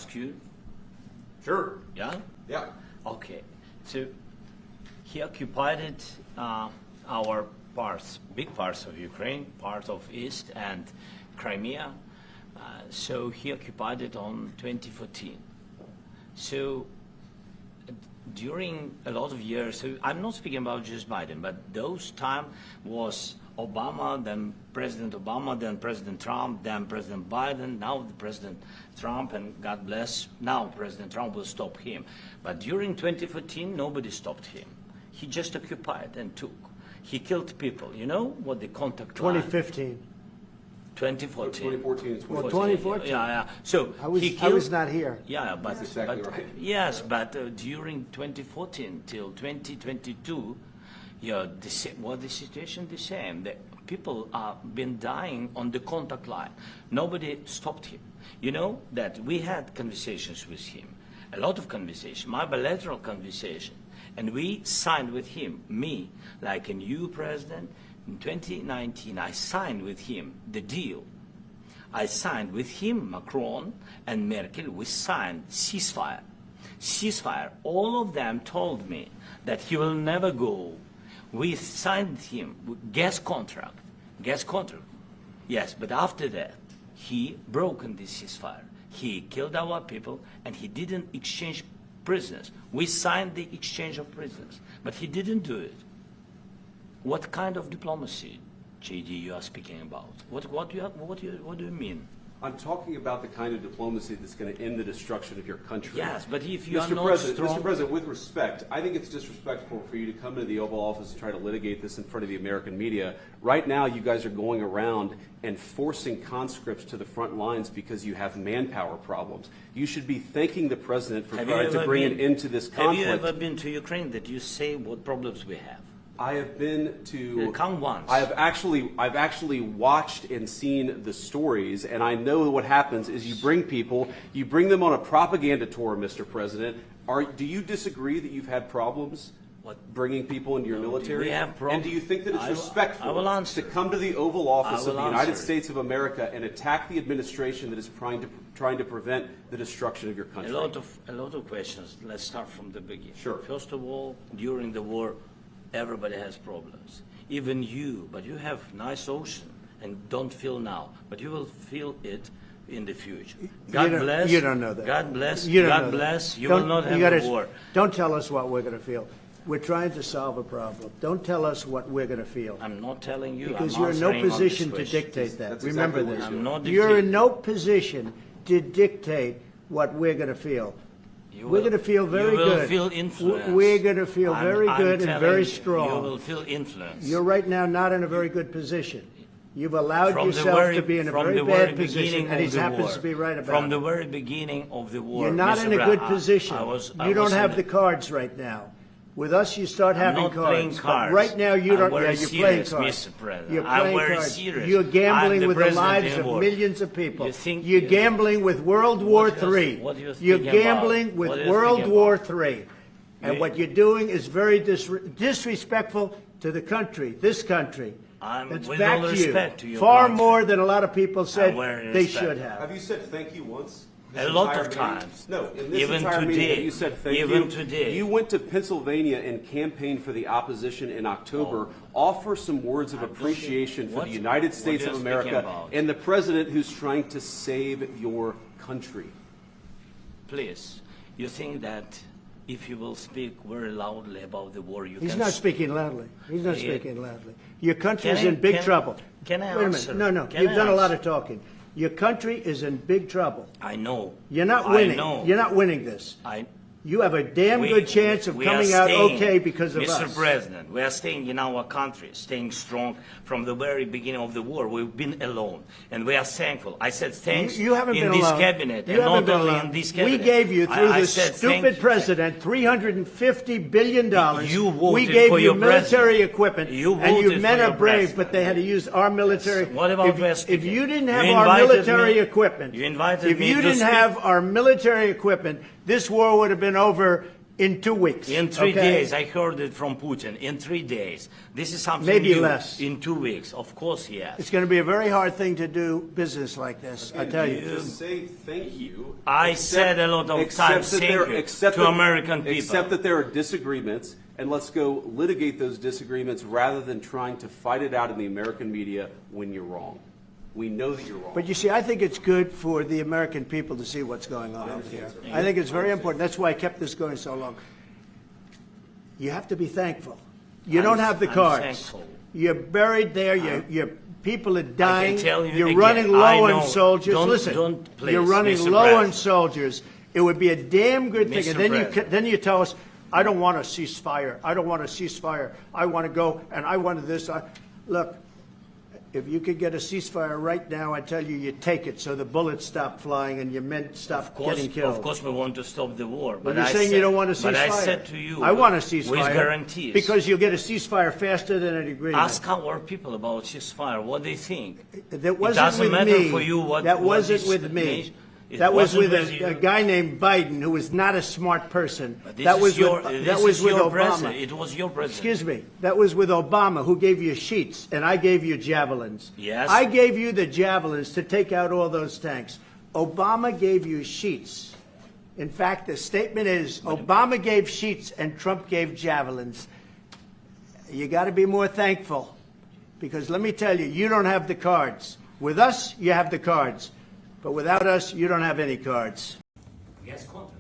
ask you? Sure. Yeah? Yeah. Okay. So he occupied it, our parts, big parts of Ukraine, part of East and Crimea. So he occupied it on 2014. So during a lot of years, so I'm not speaking about just Biden, but those time was Obama, then President Obama, then President Trump, then President Biden, now the President Trump, and God bless, now President Trump will stop him. But during 2014, nobody stopped him. He just occupied and took. He killed people. You know what the contact line? 2015. 2014. 2014 and 2014. Well, 2014. Yeah. So I he killed, was not here. Yeah, but, That's exactly but right. yes, but during 2014 till 2022, yeah, the situation the same. The people have been dying on the contact line. Nobody stopped him. You know that we had conversations with him, a lot of conversation, my bilateral conversation, and we signed with him, me, like a new president. In 2019, I signed with him the deal. I signed with him, Macron and Merkel, we signed ceasefire. Ceasefire, all of them told me that he will never go. We signed him with gas contract, yes, but after that, he broken this ceasefire. He killed our people and he didn't exchange prisoners. We signed the exchange of prisoners, but he didn't do it. What kind of diplomacy, JD, you are speaking about? What do you mean? I'm talking about the kind of diplomacy that's going to end the destruction of your country. Yes, but if you are not Mr. President, with respect, I think it's disrespectful for you to come into the Oval Office and try to litigate this in front of the American media. Right now, you guys are going around and forcing conscripts to the front lines because you have manpower problems. You should be thanking the President for trying to bring an end to this conflict. Have you ever been to Ukraine that you say what problems we have? I have been to. Count once. I've actually watched and seen the stories, and I know what happens is you bring them on a propaganda tour, Mr. President. Do you disagree that you've had problems bringing people into your military? We have problems. And do you think that it's respectful to come to the Oval Office of the United States of America and attack the administration that is trying to prevent the destruction of your country? A lot of questions. Let's start from the beginning. Sure. First of all, during the war, everybody has problems, even you, but you have nice ocean and don't feel now, but you will feel it in the future. God bless. You don't know that. God bless. You God bless. You will not have a war. Don't tell us what we're going to feel. We're trying to solve a problem. Don't tell us what we're going to feel. I'm not telling you. Because I'm you're in no answering on position this to question. dictate that. That's Remember exactly this. what I'm not You're in dictating. no position to dictate what we're going to feel. We're going to feel very good. You will feel influence. We're going to feel very good and very strong. You will feel influence. You're right now not in a very good position. You've allowed yourself to be in a very bad position, and he happens to be right about it. From the very beginning of the war. You're not in a good position. You don't have the cards right now. With us, you start having cards. I'm not playing cards. But right now, you don't. Yeah, you're playing cards. Mr. President. You're playing I'm very cards. serious. You're gambling I'm with the president lives in of war. millions of people. You're gambling with World War III. What are you You're thinking gambling about? with What are you World thinking War about? III. And what you're doing is very disrespectful to the country, this country. That's with back all to you. respect to your Far country. more than a lot of people said very they respect. should have. Have you said thank you once? A lot of Meeting? times. No, in this Even entire meeting, today. you said thank you. Even today. You went to Pennsylvania and campaigned for the opposition in October. Offer some words of appreciation for the United States of America and the president who's trying to save your country. Please, you think that if you will speak very loudly about the war, you He's can... not speaking loudly. He's not speaking loudly. Your country is Can I- in big can- trouble. can I Wait a answer? minute. No. Can You've I done a lot answer? of talking. Your country is in big trouble. I know. You're not winning. I know. You're not winning this. You have a damn We- good chance of we are coming out staying, okay because of us. Mr. President, we are staying in our country, staying strong from the very beginning of the war. We've been alone, and we are thankful. I said thanks You haven't in been this alone. cabinet, You and haven't not been only alone. in this cabinet. We gave you, through I this said stupid thank you. president, $350 billion. You voted we gave for you your military president. equipment, You and you voted men for are your brave, president. but they had to use our military. What about if you didn't have You our invited military me- equipment, you invited if me you to didn't speak. have our military equipment, this war would have been over In 2 weeks. In 3 okay? days, I heard it from Putin. In 3 days. This is something Maybe new. less. In 2 weeks, of course, yes. It's going to be a very hard thing to do business like this, I tell you. Just say thank you. I said a lot of times thank you to American people. Except that there are disagreements, and let's go litigate those disagreements rather than trying to fight it out in the American media when you're wrong. We know that you're wrong. But you see, I think it's good for the American people to see what's going on out here. I think it's very important. That's why I kept this going so long. You have to be thankful. You don't have the cards. Thankful. You're buried there. Your people are dying. I can tell you You're again, running low I know. on soldiers. Don't- Listen, please, you're running Mr. low on President. soldiers. It would be a damn good thing. Mr. And President. then you tell us, I don't want a ceasefire. I don't want a ceasefire. I want to go, and I want this. Look, if you could get a ceasefire right now, I tell you, you take it so the bullets stop flying and your men stop getting killed. Of course, we want to stop the war. But you're saying you don't want a ceasefire. But I said to you, I want a ceasefire. with guarantees. Because you'll get a ceasefire faster than an agreement. Ask our people about ceasefire, what they think. That wasn't it doesn't with matter me. for you what. That what wasn't is with the me. nation. It That was wasn't with you. a guy named Biden, who was not a smart person. But this That is was your, with, this that was is with your Obama. president. It was your president. Excuse me. That was with Obama, who gave you sheets, and I gave you javelins. Yes. I gave you the javelins to take out all those tanks. Obama gave you sheets. In fact, the statement is Obama gave sheets and Trump gave javelins. You got to be more thankful, because let me tell you, you don't have the cards. With us, you have the cards. But without us, you don't have any cards. Yes, contra.